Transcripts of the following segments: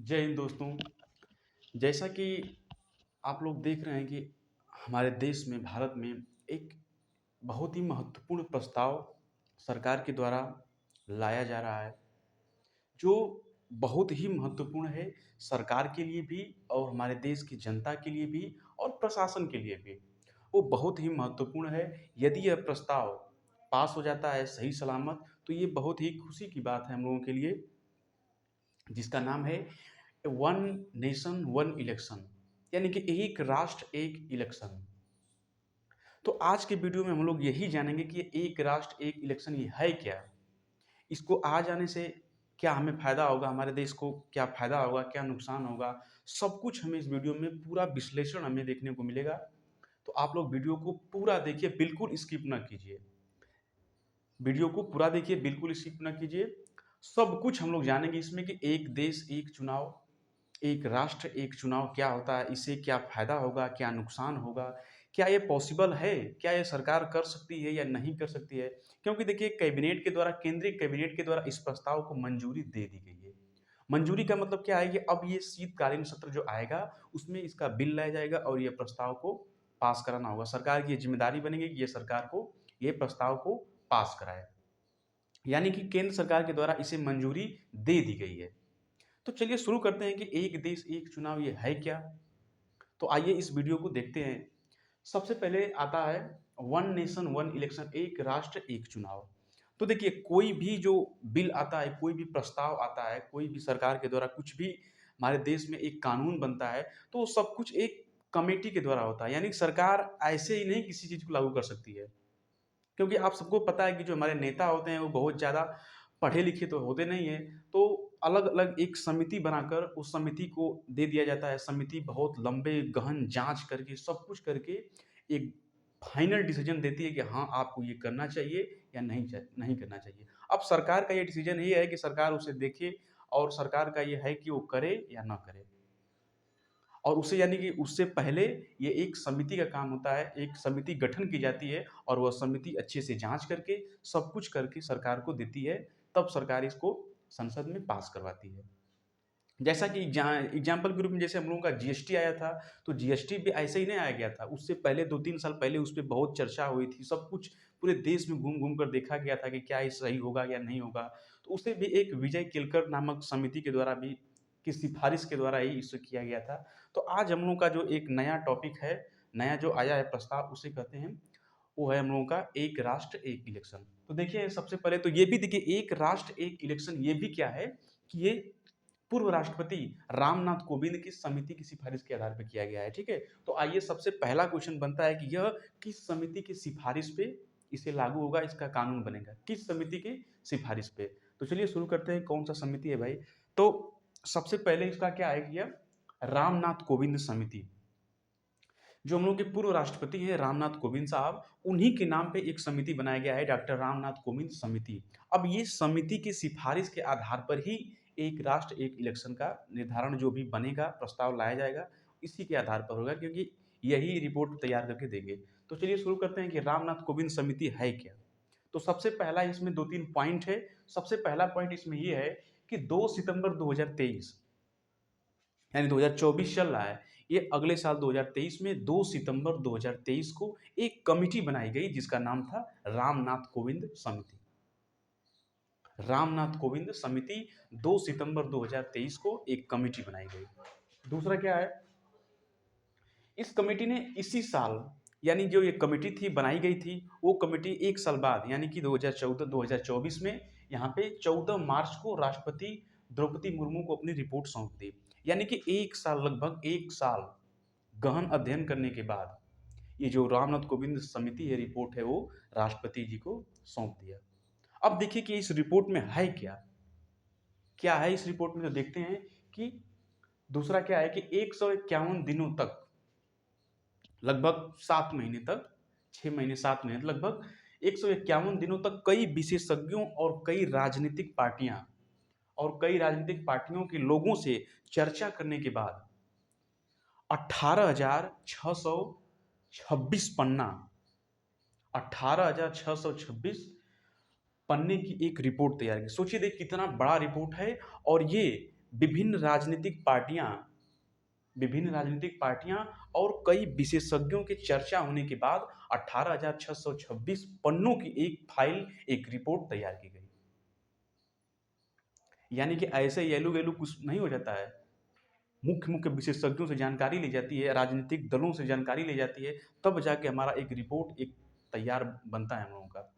जय हिंद दोस्तों। जैसा कि आप लोग देख रहे हैं कि हमारे देश में भारत में एक बहुत ही महत्वपूर्ण प्रस्ताव सरकार के द्वारा लाया जा रहा है, जो बहुत ही महत्वपूर्ण है सरकार के लिए भी और हमारे देश की जनता के लिए भी और प्रशासन के लिए भी। वो बहुत ही महत्वपूर्ण है। यदि यह प्रस्ताव पास हो जाता है सही सलामत, तो ये बहुत ही खुशी की बात है हम लोगों के लिए, जिसका नाम है वन नेशन वन इलेक्शन, यानी कि एक राष्ट्र एक इलेक्शन। तो आज के वीडियो में हम लोग यही जानेंगे कि ये एक राष्ट्र एक इलेक्शन ये है क्या, इसको आ जाने से क्या हमें फायदा होगा, हमारे देश को क्या फायदा होगा, क्या नुकसान होगा, सब कुछ हमें इस वीडियो में पूरा विश्लेषण हमें देखने को मिलेगा। तो आप लोग वीडियो को पूरा देखिए, बिल्कुल स्किप ना कीजिए। वीडियो को पूरा देखिए, बिल्कुल स्किप ना कीजिए। सब कुछ हम लोग जानेंगे इसमें कि एक देश एक चुनाव, एक राष्ट्र एक चुनाव क्या होता है, इससे क्या फायदा होगा, क्या नुकसान होगा, क्या ये पॉसिबल है, क्या ये सरकार कर सकती है या नहीं कर सकती है। क्योंकि देखिए कैबिनेट के द्वारा, केंद्रीय कैबिनेट के द्वारा इस प्रस्ताव को मंजूरी दे दी गई है। मंजूरी का मतलब क्या है कि अब ये शीतकालीन सत्र जो आएगा उसमें इसका बिल लाया जाएगा और ये प्रस्ताव को पास कराना होगा। सरकार की ये जिम्मेदारी बनेगी कि ये सरकार को ये प्रस्ताव को पास कराए, यानी कि केंद्र सरकार के द्वारा इसे मंजूरी दे दी गई है। तो चलिए शुरू करते हैं कि एक देश एक चुनाव ये है क्या। तो आइए इस वीडियो को देखते हैं। सबसे पहले आता है वन नेशन वन इलेक्शन, एक राष्ट्र एक चुनाव। तो देखिए कोई भी जो बिल आता है, कोई भी प्रस्ताव आता है, कोई भी सरकार के द्वारा कुछ भी हमारे देश में एक कानून बनता है, तो वो सब कुछ एक कमेटी के द्वारा होता है। यानी सरकार ऐसे ही नहीं किसी चीज को लागू कर सकती है, क्योंकि आप सबको पता है कि जो हमारे नेता होते हैं वो बहुत ज़्यादा पढ़े लिखे तो होते नहीं हैं। तो अलग अलग एक समिति बनाकर उस समिति को दे दिया जाता है। समिति बहुत लंबे गहन जांच करके सब कुछ करके एक फाइनल डिसीजन देती है कि हाँ आपको ये करना चाहिए या नहीं करना चाहिए। अब सरकार का ये डिसीजन ये है कि सरकार उसे देखे और सरकार का ये है कि वो करे या ना करे। और उससे यानी कि उससे पहले ये एक समिति का काम होता है, एक समिति गठन की जाती है और वह समिति अच्छे से जाँच करके, सब कुछ करके सरकार को देती है, तब सरकार इसको संसद में पास करवाती है। जैसा कि एग्जाम्पल के रूप में जैसे हम लोगों का जीएसटी आया था, तो जीएसटी भी ऐसे ही नहीं आया गया था। उससे पहले 2-3 साल पहले उस पे बहुत चर्चा हुई थी, सब कुछ पूरे देश में घूम-घूम कर देखा गया था कि क्या ये सही होगा या नहीं होगा। तो उसे भी एक विजय केलकर नामक समिति के द्वारा भी, की सिफारिश के द्वारा ही इसे किया गया था। तो आज हम लोगों का जो एक नया टॉपिक है, नया जो आया है प्रस्ताव, उसे कहते हैं, वो है हम लोगों का एक राष्ट्र एक इलेक्शन। तो देखिए सबसे पहले तो ये भी देखिए एक राष्ट्र एक इलेक्शन ये भी क्या है कि ये पूर्व राष्ट्रपति रामनाथ कोविंद की समिति की सिफारिश के आधार पर किया गया है। ठीक है, तो आइए सबसे पहला क्वेश्चन बनता है कि यह किस समिति की सिफारिश पे इसे लागू होगा, इसका कानून बनेगा, किस समिति की सिफारिश पे। तो चलिए शुरू करते हैं, कौन सा समिति है भाई। तो सबसे पहले इसका क्या है कि यह रामनाथ कोविंद समिति, जो हम लोग के पूर्व राष्ट्रपति हैं रामनाथ कोविंद साहब, उन्हीं के नाम पे एक समिति बनाया गया है, डॉक्टर रामनाथ कोविंद समिति। अब ये समिति की सिफारिश के आधार पर ही एक राष्ट्र एक इलेक्शन का निर्धारण जो भी बनेगा, प्रस्ताव लाया जाएगा, इसी के आधार पर होगा, क्योंकि यही रिपोर्ट तैयार करके देंगे। तो चलिए शुरू करते हैं कि रामनाथ कोविंद समिति है क्या। तो सबसे पहला इसमें 2-3 पॉइंट है। सबसे पहला पॉइंट इसमें ये है कि 2 सितंबर 2023, यानी 2024 चल रहा है, ये अगले साल 2023 में 2 सितंबर 2023 को एक कमिटी बनाई गई जिसका नाम था रामनाथ कोविंद समिति। रामनाथ कोविंद समिति 2 सितंबर 2023 को एक कमिटी बनाई गई। दूसरा क्या है, इस कमेटी ने इसी साल, यानी जो ये कमेटी थी बनाई गई थी, वो कमेटी एक साल बाद यानी कि 2024 में यहाँ पे 14 मार्च को राष्ट्रपति द्रौपदी मुर्मू को अपनी रिपोर्ट सौंप दी। यानी कि एक साल, लगभग एक साल गहन अध्ययन करने के बाद ये जो रामनाथ कोविंद समिति है, रिपोर्ट है, वो राष्ट्रपति जी को सौंप दिया। अब देखिए कि इस रिपोर्ट में है क्या, क्या है इस रिपोर्ट में, तो देखते हैं कि दूसरा क्या है कि 151 दिनों तक, लगभग 7 महीने तक, 6 महीने 7 महीने, लगभग 151 दिनों तक कई विशेषज्ञों और कई राजनीतिक पार्टियों के लोगों से चर्चा करने के बाद 18,626 पन्ना, 18,626 पन्ने की एक रिपोर्ट तैयार की। सोचिए देख कितना बड़ा रिपोर्ट है, और ये विभिन्न राजनीतिक पार्टियां और कई विशेषज्ञों के चर्चा होने के बाद 18,626 पन्नों की एक फाइल, एक रिपोर्ट तैयार की गई। यानी कि ऐसे येलू गेलू कुछ नहीं हो जाता है। मुख्य मुख्य विशेषज्ञों से जानकारी ली जाती है, राजनीतिक दलों से जानकारी ली जाती है, तब जाके हमारा एक रिपोर्ट एक तैयार बनता है हम लोगों का।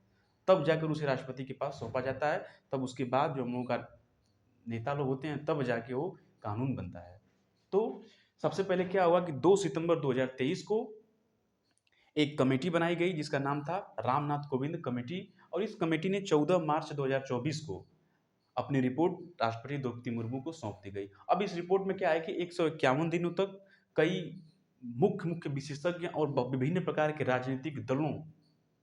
तब जाकर उसे राष्ट्रपति के पास सौंपा जाता है। तब उसके बाद जो हम लोगों का नेता लोग होते हैं, तब जाके वो कानून बनता है। तो सबसे पहले क्या हुआ कि 2 सितंबर 2023 को एक कमेटी बनाई गई जिसका नाम था रामनाथ कोविंद कमेटी, और इस कमेटी ने 14 मार्च 2024 को अपनी रिपोर्ट राष्ट्रपति द्रौपदी मुर्मू को सौंप दी गई। अब इस रिपोर्ट में क्या है कि 151 दिनों तक कई मुख्य मुख्य विशेषज्ञ और विभिन्न प्रकार के राजनीतिक दलों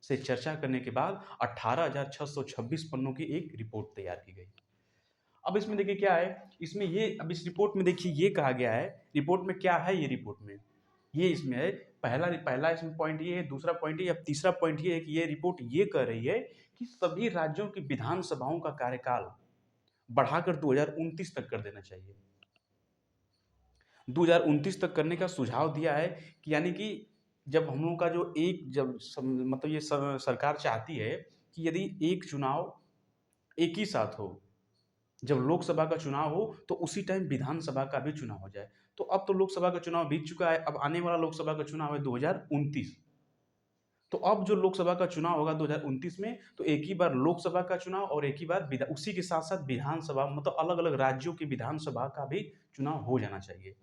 से चर्चा करने के बाद 18,626 पन्नों की एक रिपोर्ट तैयार की गई। अब इसमें देखिए क्या है, इसमें ये अब इस रिपोर्ट में देखिए ये कहा गया है, रिपोर्ट में क्या है, ये रिपोर्ट में ये इसमें है, पहला इसमें पॉइंट ये है, दूसरा पॉइंट ये, अब तीसरा पॉइंट ये है कि ये रिपोर्ट ये कह रही है कि सभी राज्यों की विधानसभाओं का कार्यकाल बढ़ाकर 2029 तक कर देना चाहिए। 2029 तक करने का सुझाव दिया है कि यानी कि जब हम लोगों का जो एक जब मतलब ये सरकार चाहती है कि यदि एक चुनाव एक ही साथ हो, जब लोकसभा का चुनाव हो तो उसी टाइम विधानसभा का भी चुनाव हो जाए। तो अब तो लोकसभा का चुनाव बीत चुका है, अब आने वाला लोकसभा का चुनाव है 2029। तो अब जो लोकसभा का चुनाव होगा 2029 में, तो एक ही बार लोकसभा का चुनाव और एक ही बार उसी के साथ साथ विधानसभा, मतलब अलग अलग राज्यों की विधानसभा का भी चुनाव हो जाना चाहिए।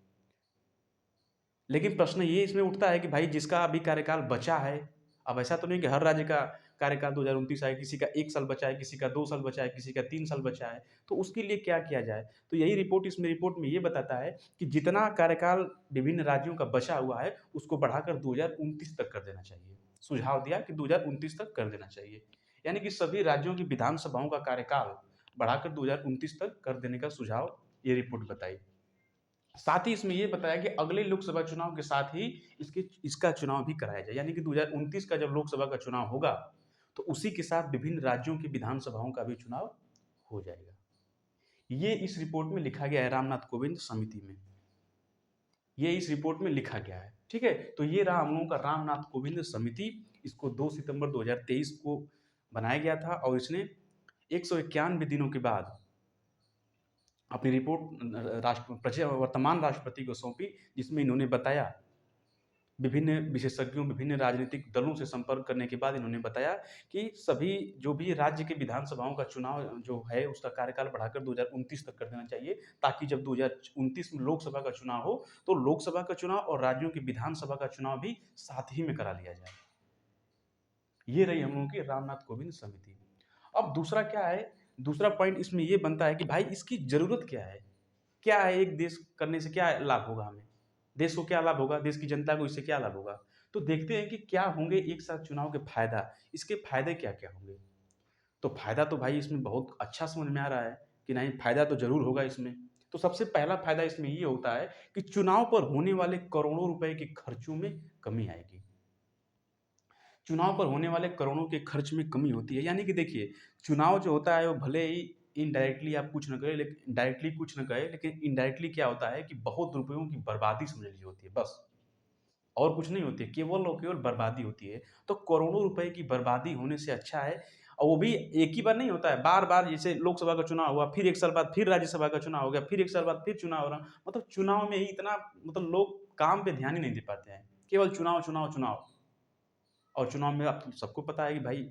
लेकिन प्रश्न ये इसमें उठता है कि भाई जिसका अभी कार्यकाल बचा है, अब ऐसा तो नहीं कि हर राज्य का कार्यकाल 2029 आए, किसी का 1 साल बचा है, किसी का 2 साल बचा है, किसी का 3 साल बचा है, तो उसके लिए क्या किया जाए? तो यही रिपोर्ट रिपोर्ट में ये बताता है कि जितना कार्यकाल विभिन्न राज्यों का बचा हुआ है, उसको बढ़ाकर 2029 तक कर देना चाहिए। सुझाव दिया कि 2029 तक कर देना चाहिए। यानी कि सभी राज्यों की विधानसभाओं का कार्यकाल बढ़ाकर 2029 तक कर देने का सुझाव ये रिपोर्ट बताई। साथ ही इसमें ये बताया कि अगले लोकसभा चुनाव के साथ ही इसका चुनाव भी कराया जाए, यानी कि 2029 का जब लोकसभा का चुनाव होगा तो उसी के साथ विभिन्न राज्यों की विधानसभाओं का भी चुनाव हो जाएगा। ये इस रिपोर्ट में लिखा गया है, रामनाथ कोविंद समिति में ये इस रिपोर्ट में लिखा गया है। ठीक है, तो ये रहा हम लोगों का रामनाथ कोविंद समिति। इसको 2 सितंबर 2023 को बनाया गया था और इसने 191 दिनों के बाद अपनी रिपोर्ट वर्तमान राष्ट्रपति को सौंपी, जिसमें इन्होंने बताया, विभिन्न विशेषज्ञों, विभिन्न राजनीतिक दलों से संपर्क करने के बाद इन्होंने बताया कि सभी जो भी राज्य की विधानसभाओं का चुनाव जो है उसका कार्यकाल बढ़ाकर 2029 तक कर देना चाहिए, ताकि जब 2029 में लोकसभा का चुनाव हो तो लोकसभा का चुनाव और राज्यों की विधानसभा का चुनाव भी साथ ही में करा लिया जाए। ये रही हम लोगों की रामनाथ कोविंद समिति। अब दूसरा क्या है, दूसरा पॉइंट इसमें ये बनता है कि भाई इसकी जरूरत क्या है? क्या है, एक देश करने से क्या लाभ होगा हमें? देश को क्या लाभ होगा? देश की जनता को इससे क्या लाभ होगा? तो देखते हैं कि क्या होंगे एक साथ चुनाव के फायदा, इसके फायदे क्या-क्या होंगे? तो फायदा तो भाई इसमें बहुत अच्छा समझ में आ रहा है कि नहीं, फायदा तो ज़रूर होगा इसमें। तो सबसे पहला फायदा इसमें ये होता है कि चुनाव पर होने वाले करोड़ों रुपए के खर्चों में कमी आएगी। चुनाव पर होने वाले करोड़ों के खर्च में कमी होती है, यानी कि देखिए, चुनाव जो होता है वो भले ही इनडायरेक्टली आप कुछ न करें, लेकिन डायरेक्टली कुछ न करें, लेकिन इनडायरेक्टली क्या होता है कि बहुत रुपयों की बर्बादी समझ लीजिए होती है बस, और कुछ नहीं होती है, केवल और केवल बर्बादी होती है। तो करोड़ों रुपए की बर्बादी होने से अच्छा है, और वो भी एक ही बार नहीं होता है, बार-बार, जैसे लोकसभा का चुनाव हुआ, फिर 1 साल बाद फिर राज्यसभा का चुनाव हो गया, फिर 1 साल बाद फिर चुनाव हो रहा, मतलब चुनाव में ही इतना, मतलब लोग काम पे ध्यान ही नहीं दे पाते हैं, केवल चुनाव, चुनाव, चुनाव। और चुनाव में आप सबको पता है कि भाई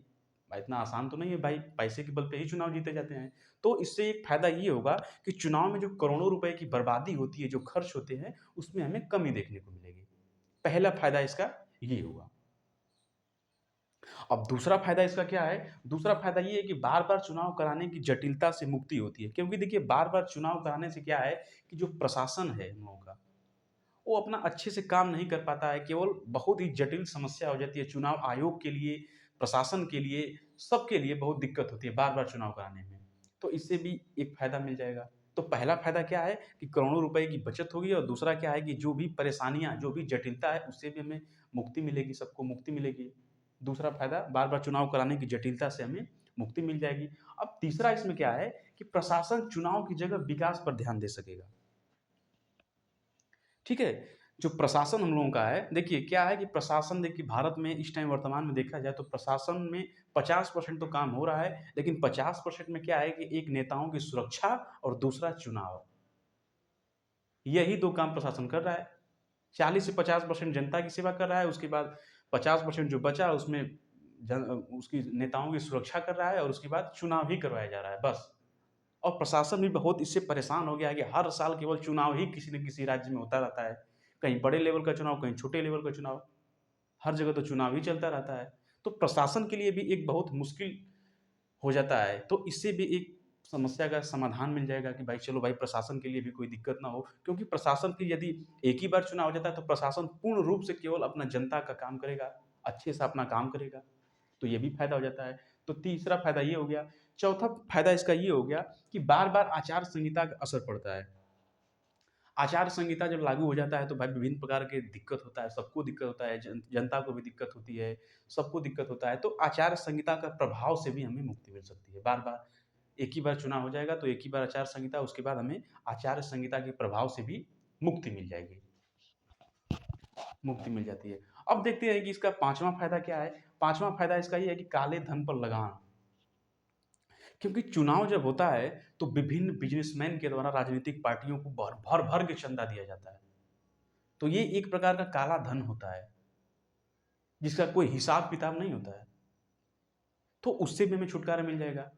इतना आसान तो नहीं है भाई, पैसे के बल पे ही चुनाव जीते जाते हैं। तो इससे एक फ़ायदा ये होगा कि चुनाव में जो करोड़ों रुपए की बर्बादी होती है, जो खर्च होते हैं, उसमें हमें कमी देखने को मिलेगी। पहला फ़ायदा इसका ये होगा। अब दूसरा फ़ायदा इसका क्या है? दूसरा फ़ायदा ये है कि बार-बार चुनाव कराने की जटिलता से मुक्ति होती है। क्योंकि देखिए, बार-बार चुनाव कराने से क्या है कि जो प्रशासन है हम लोगों का, वो अपना अच्छे से काम नहीं कर पाता है, केवल बहुत ही जटिल समस्या हो जाती है चुनाव आयोग के लिए, प्रशासन के लिए, सबके लिए बहुत दिक्कत होती है बार-बार चुनाव कराने में। तो इससे भी एक फ़ायदा मिल जाएगा। तो पहला फ़ायदा क्या है कि करोड़ों रुपए की बचत होगी, और दूसरा क्या है कि जो भी परेशानियाँ, जो भी जटिलता है, उससे भी हमें मुक्ति मिलेगी, सबको मुक्ति मिलेगी। दूसरा फ़ायदा, बार-बार चुनाव कराने की जटिलता से हमें मुक्ति मिल जाएगी। अब तीसरा इसमें क्या है कि प्रशासन चुनाव की जगह विकास पर ध्यान दे सकेगा। ठीक है? जो प्रशासन हम लोगों का है, देखिए क्या है कि प्रशासन, देखिए भारत में इस टाइम वर्तमान में देखा जाए तो प्रशासन में 50% तो काम हो रहा है, लेकिन 50% में क्या है कि एक नेताओं की सुरक्षा और दूसरा चुनाव। यही 2 काम प्रशासन कर रहा है। 40 से 50% जनता की सेवा कर रहा है, उसके बाद 50% जो बचा उसमें उसकी नेताओं की सुरक्षा कर रहा है और उसके बाद चुनाव ही करवाया जा रहा है, बस। और प्रशासन भी बहुत इससे परेशान हो गया है कि हर साल केवल चुनाव ही किसी न किसी राज्य में होता रहता है। कहीं बड़े लेवल का चुनाव, कहीं छोटे लेवल का चुनाव, हर जगह तो चुनाव ही चलता रहता है। तो प्रशासन के लिए भी एक बहुत मुश्किल हो जाता है। तो इससे भी एक समस्या का समाधान मिल जाएगा कि भाई चलो भाई प्रशासन के लिए भी कोई दिक्कत ना हो, क्योंकि प्रशासन की यदि एक ही बार चुनाव हो जाता है तो प्रशासन पूर्ण रूप से केवल अपना जनता का काम करेगा, अच्छे से अपना काम करेगा। तो ये भी फ़ायदा हो जाता है। तो तीसरा फ़ायदा ये हो गया। चौथा फ़ायदा इसका ये हो गया कि बार-बार आचार संहिता का असर पड़ता है। आचार संहिता जब लागू हो जाता है तो भाई विभिन्न प्रकार के दिक्कत होता है, सबको दिक्कत होता है, जनता को भी दिक्कत होती है, सबको दिक्कत होता है। तो आचार संहिता का प्रभाव से भी हमें मुक्ति मिल सकती है। बार-बार एक ही बार चुनाव हो जाएगा तो एक ही बार आचार संहिता, उसके बाद हमें आचार संहिता के प्रभाव से भी मुक्ति मिल जाएगी, मुक्ति मिल जाती है। अब देखते हैं कि इसका पाँचवाँ फ़ायदा क्या है? पाँचवाँ फ़ायदा इसका ये है कि काले धन पर लगाम। क्योंकि चुनाव जब होता है तो विभिन्न बिजनेसमैन के द्वारा राजनीतिक पार्टियों को भर-भर के चंदा दिया जाता है। तो ये एक प्रकार का काला धन होता है, जिसका कोई हिसाब-किताब नहीं होता है। तो उससे भी हमें छुटकारा मिल जाएगा,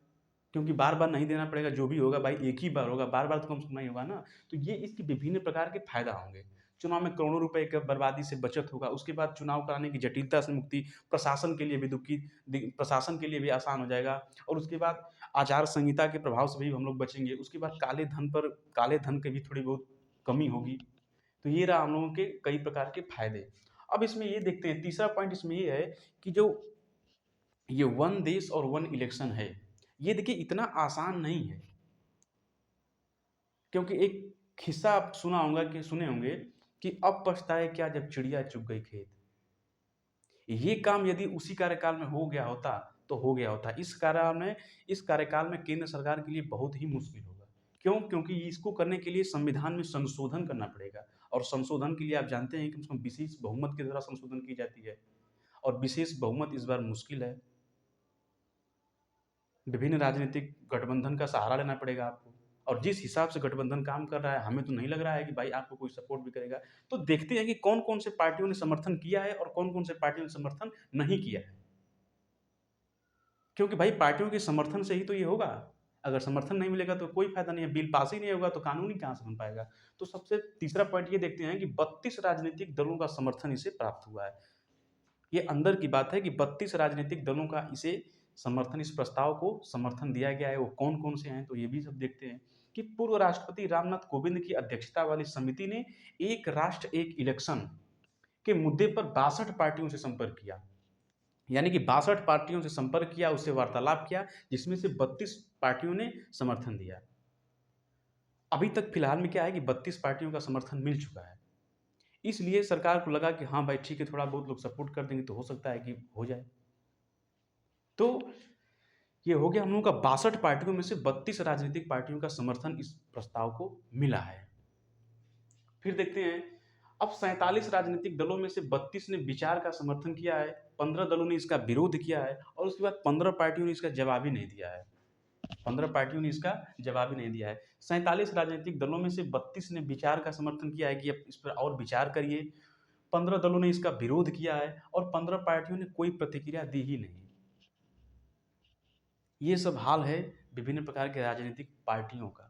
क्योंकि बार-बार नहीं देना पड़ेगा, जो भी होगा भाई एक ही बार होगा, बार-बार तो कम से कम नहीं होगा ना। तो ये इसके विभिन्न प्रकार के फ़ायदा होंगे। चुनाव में करोड़ों रुपए का बर्बादी से बचत होगा, उसके बाद चुनाव कराने की जटिलता से मुक्ति, प्रशासन के लिए भी प्रशासन के लिए भी आसान हो जाएगा और उसके बाद आचार संहिता के प्रभाव से भी हम लोग बचेंगे। उसके बाद काले धन की भी थोड़ी बहुत कमी होगी। तो ये रहा हम लोगों के कई प्रकार के फ़ायदे। अब इसमें ये देखते हैं, तीसरा पॉइंट इसमें ये है कि जो ये वन देश और वन इलेक्शन है, ये देखिए इतना आसान नहीं है। क्योंकि एक किस्सा आप सुने होंगे कि अब पछताए क्या जब चिड़िया चुग गई खेत। ये काम यदि उसी कार्यकाल में हो गया होता, तो हो गया होता। इस कार्यकाल में केंद्र सरकार के लिए बहुत ही मुश्किल होगा। क्यों? क्योंकि इसको करने के लिए संविधान में संशोधन करना पड़ेगा और संशोधन के लिए आप जानते हैं कि कम से कम विशेष बहुमत के द्वारा संशोधन की जाती है और विशेष बहुमत इस बार मुश्किल है। विभिन्न राजनीतिक गठबंधन का सहारा लेना पड़ेगा आपको और जिस हिसाब से गठबंधन काम कर रहा है, हमें तो नहीं लग रहा है कि भाई आपको कोई सपोर्ट भी करेगा। तो देखते हैं कि कौन-कौन से पार्टियों ने समर्थन किया है और कौन-कौन से पार्टियों ने समर्थन नहीं किया है। क्योंकि भाई पार्टियों के समर्थन से ही तो ये होगा। अगर समर्थन नहीं मिलेगा तो कोई फ़ायदा नहीं है, बिल पास ही नहीं होगा तो कानून ही कहाँ से बन पाएगा। तो सबसे तीसरा पॉइंट ये देखते हैं कि 32 राजनीतिक दलों का समर्थन इसे प्राप्त हुआ है। ये अंदर की बात है कि 32 राजनीतिक दलों का इस प्रस्ताव को समर्थन दिया गया है। वो कौन-कौन से हैं, तो ये भी सब देखते हैं कि पूर्व राष्ट्रपति रामनाथ कोविंद की अध्यक्षता वाली समिति ने एक राष्ट्र एक इलेक्शन के मुद्दे पर 62 पार्टियों से संपर्क किया। यानी कि 62 पार्टियों से संपर्क किया, उससे वार्तालाप किया, जिसमें से 32 पार्टियों ने समर्थन दिया। अभी तक फिलहाल में क्या है कि 32 पार्टियों का समर्थन मिल चुका है। इसलिए सरकार को लगा कि हाँ भाई ठीक है, थोड़ा बहुत लोग सपोर्ट कर देंगे तो हो सकता है कि हो जाए। तो ये हो गया हम लोगों का 62 पार्टियों में से 32 राजनीतिक पार्टियों का समर्थन इस प्रस्ताव को मिला है। फिर देखते हैं, अब 47 राजनीतिक दलों में से 32 ने विचार का समर्थन किया है, 15 दलों ने इसका विरोध किया है और उसके बाद 15 पार्टियों ने इसका जवाब ही नहीं दिया है। 15 पार्टियों ने इसका जवाब ही नहीं दिया है। 47 राजनीतिक दलों में से 32 ने विचार का समर्थन किया है कि अब इस पर और विचार करिए। 15 दलों ने इसका विरोध किया है और 15 पार्टियों ने कोई प्रतिक्रिया दी ही नहीं। ये सब हाल है विभिन्न प्रकार के राजनीतिक पार्टियों का।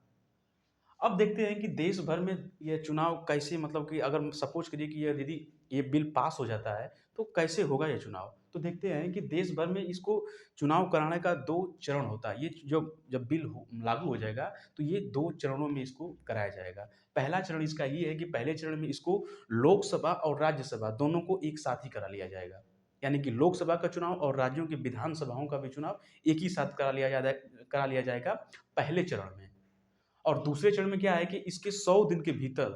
अब देखते हैं कि देश भर में ये चुनाव कैसे, मतलब कि अगर सपोज करिए कि यदि ये बिल पास हो जाता है तो कैसे होगा ये चुनाव। तो देखते हैं कि देश भर में इसको चुनाव कराने का 2 चरण होता है। ये जब बिल लागू हो जाएगा तो ये 2 चरणों में इसको कराया जाएगा। पहला चरण इसका ये है कि पहले चरण में इसको लोकसभा और राज्यसभा दोनों को एक साथ ही करा लिया जाएगा। यानी कि लोकसभा का चुनाव और राज्यों की विधानसभाओं का भी चुनाव एक ही साथ करा लिया जाएगा पहले चरण में। और दूसरे चरण में क्या है कि इसके 100 दिन के भीतर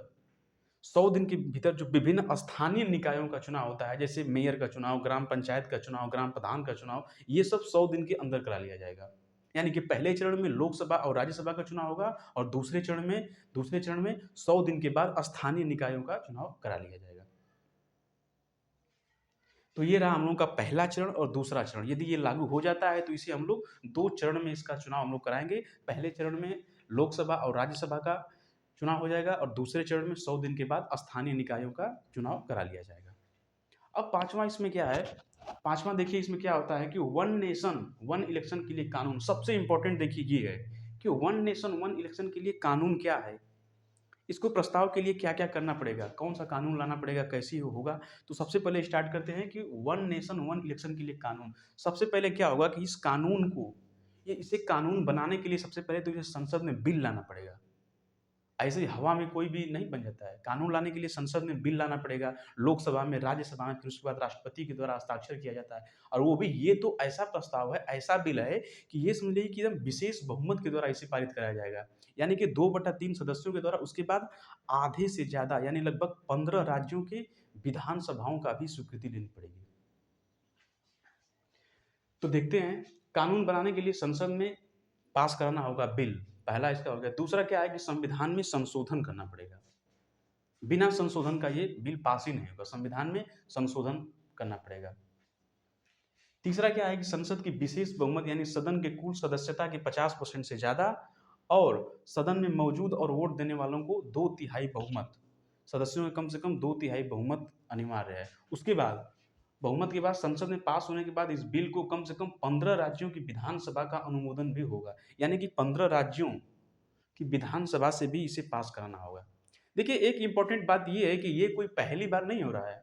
100 दिन के भीतर जो विभिन्न स्थानीय निकायों का चुनाव होता है, जैसे मेयर का चुनाव, ग्राम पंचायत का चुनाव, ग्राम प्रधान का चुनाव, ये सब 100 दिन के अंदर करा लिया जाएगा। यानी कि पहले चरण में लोकसभा और राज्यसभा का चुनाव होगा और दूसरे चरण में 100 दिन के बाद स्थानीय निकायों का चुनाव करा लिया जाएगा। तो ये रहा हम लोगों का पहला चरण और दूसरा चरण। यदि ये लागू हो जाता है तो इसे हम लोग 2 चरण में इसका चुनाव हम लोग कराएँगे। पहले चरण में लोकसभा और राज्यसभा का चुनाव हो जाएगा और दूसरे चरण में 100 दिन के बाद स्थानीय निकायों का चुनाव करा लिया जाएगा। अब 5वां इसमें क्या है, 5वां देखिए इसमें क्या होता है कि वन नेशन वन इलेक्शन के लिए कानून। सबसे इम्पोर्टेंट देखिए ये है कि वन नेशन वन इलेक्शन के लिए कानून क्या है? इसको प्रस्ताव के लिए क्या-क्या करना पड़ेगा? कौन-सा कानून लाना पड़ेगा? कैसे होगा? तो सबसे पहले स्टार्ट करते हैं कि वन नेशन वन इलेक्शन के लिए कानून। सबसे पहले क्या होगा कि इस कानून को इसे कानून बनाने के लिए सबसे पहले तो इसे संसद में बिल लाना पड़ेगा। ऐसे ही हवा में कोई भी नहीं बन जाता है। कानून लाने के लिए संसद में बिल लाना पड़ेगा, लोकसभा में, राज्यसभा में, फिर उसके बाद राष्ट्रपति के द्वारा हस्ताक्षर किया जाता है। और वो भी ये तो ऐसा प्रस्ताव है, ऐसा बिल है कि ये समझ लीजिए कि एकदम विशेष बहुमत के द्वारा इसे पारित कराया जाएगा। यानी कि 2/3 सदस्यों के द्वारा, उसके बाद आधे से ज़्यादा यानी लगभग 15 राज्यों के विधानसभाओं का भी स्वीकृति लेनी पड़ेगी। तो देखते हैं, कानून बनाने के लिए संसद में पास कराना होगा बिल, पहला इसका हो गया। दूसरा क्या है कि संविधान में संशोधन करना पड़ेगा। बिना संशोधन का ये बिल पास ही नहीं होगा, संविधान में संशोधन करना पड़ेगा। तीसरा क्या है कि संसद की विशेष बहुमत यानी सदन के कुल सदस्यता के 50% से ज़्यादा और सदन में मौजूद और वोट देने वालों को 2/3 बहुमत, सदस्यों में कम से कम 2/3 बहुमत अनिवार्य है। उसके बाद बहुमत के बाद संसद में पास होने के बाद इस बिल को कम से कम 15 राज्यों की विधानसभा का अनुमोदन भी होगा। यानी कि 15 राज्यों की विधानसभा से भी इसे पास कराना होगा। देखिए, एक इम्पोर्टेंट बात ये है कि ये कोई पहली बार नहीं हो रहा है।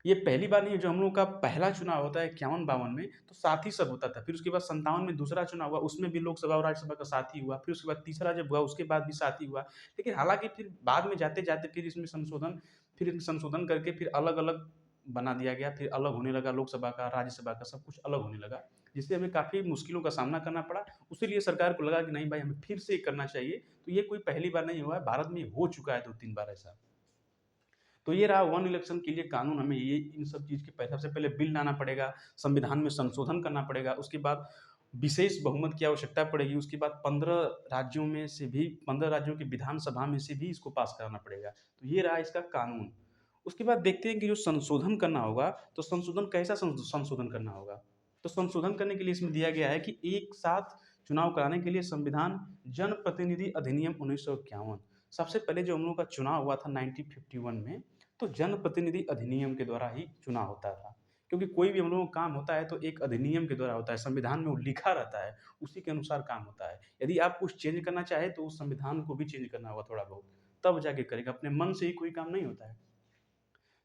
ये पहली बार नहीं है। जो हम लोगों का पहला चुनाव होता है 51-52 में, तो साथ ही सब होता था। फिर उसके बाद 57 में दूसरा चुनाव हुआ, उसमें भी लोकसभा और राज्यसभा का साथ ही हुआ। फिर उसके बाद तीसरा जब हुआ, उसके बाद भी साथ ही हुआ। लेकिन हालाँकि फिर बाद में जाते-जाते फिर इसमें संशोधन करके फिर अलग-अलग बना दिया गया। फिर अलग होने लगा, लोकसभा का, राज्यसभा का, सब कुछ अलग होने लगा, जिससे हमें काफ़ी मुश्किलों का सामना करना पड़ा। उसीलिए सरकार को लगा कि नहीं भाई, हमें फिर से करना चाहिए। तो ये कोई पहली बार नहीं हुआ है, भारत में हो चुका है 2-3 बार ऐसा। तो ये रहा वन इलेक्शन के लिए कानून। हमें ये इन सब चीज़ के सबसे पहले बिल लाना पड़ेगा, संविधान में संशोधन करना पड़ेगा, उसके बाद विशेष बहुमत की आवश्यकता पड़ेगी, उसके बाद 15 राज्यों की विधानसभा में से भी इसको पास कराना पड़ेगा। तो ये रहा इसका कानून। उसके बाद देखते हैं कि जो संशोधन करना होगा, तो संशोधन कैसा संशोधन करना होगा? तो संशोधन करने के लिए इसमें दिया गया है कि एक साथ चुनाव कराने के लिए संविधान जनप्रतिनिधि अधिनियम 1951, सबसे पहले जो हम लोगों का चुनाव हुआ था 1951 में, तो जनप्रतिनिधि अधिनियम के द्वारा ही चुनाव होता था। क्योंकि कोई भी हम लोगों का काम होता है तो एक अधिनियम के द्वारा होता है, संविधान में वो लिखा रहता है, उसी के अनुसार काम होता है। यदि आप कुछ चेंज करना चाहें तो उस संविधान को भी चेंज करना होगा थोड़ा बहुत, तब जाके करेगा, अपने मन से ही कोई काम नहीं होता है।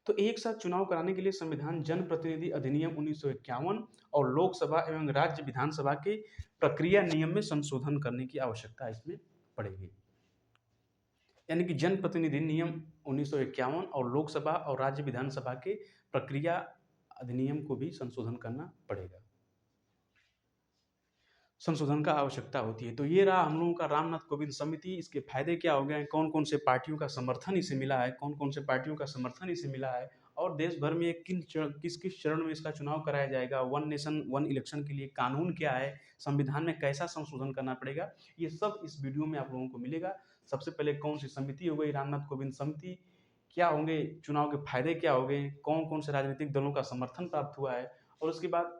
तो एक साथ चुनाव कराने के लिए संविधान जनप्रतिनिधि अधिनियम 1951 और लोकसभा एवं राज्य विधानसभा के प्रक्रिया नियम में संशोधन करने की आवश्यकता इसमें पड़ेगी। यानी कि जनप्रतिनिधि नियम 1951 और लोकसभा और राज्य विधानसभा के प्रक्रिया अधिनियम को भी संशोधन करना पड़ेगा। संशोधन का आवश्यकता होती है। तो ये रहा हम लोगों का रामनाथ कोविंद समिति। इसके फ़ायदे क्या हो गए हैं, कौन-कौन से पार्टियों का समर्थन इसे मिला है, कौन-कौन से पार्टियों का समर्थन इसे मिला है और देश भर में किस-किस चरण में इसका चुनाव कराया जाएगा, वन नेशन वन इलेक्शन के लिए कानून क्या है, संविधान में कैसा संशोधन करना पड़ेगा, ये सब इस वीडियो में आप लोगों को मिलेगा। सबसे पहले कौन-सी समिति हो गई रामनाथ कोविंद समिति, क्या होंगे चुनाव के फ़ायदे क्या हो गए, कौन-कौन से राजनीतिक दलों का समर्थन प्राप्त हुआ है और उसके बाद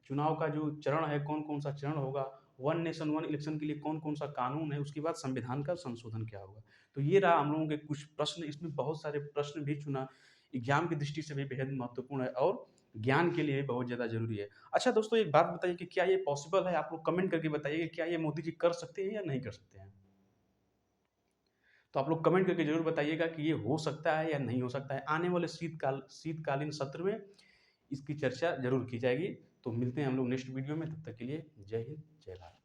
चुनाव का जो चरण है, कौन-कौन सा चरण होगा, वन नेशन वन इलेक्शन के लिए कौन-कौन सा कानून है, उसके बाद संविधान का संशोधन क्या होगा। तो ये रहा हम लोगों के कुछ प्रश्न, इसमें बहुत सारे प्रश्न भी चुना एग्ज़ाम की दृष्टि से भी बेहद महत्वपूर्ण है और ज्ञान के लिए भी बहुत ज़्यादा ज़रूरी है। अच्छा दोस्तों, एक बात बताइए कि क्या ये पॉसिबल है? आप लोग कमेंट करके बताइए कि क्या ये मोदी जी कर सकते हैं या नहीं कर सकते हैं? तो आप लोग कमेंट करके ज़रूर बताइएगा कि ये हो सकता है या नहीं हो सकता है। आने वाले शीतकालीन सत्र में इसकी चर्चा ज़रूर की जाएगी। तो मिलते हैं हम लोग नेक्स्ट वीडियो में, तब तक के लिए जय हिंद, जय भारत।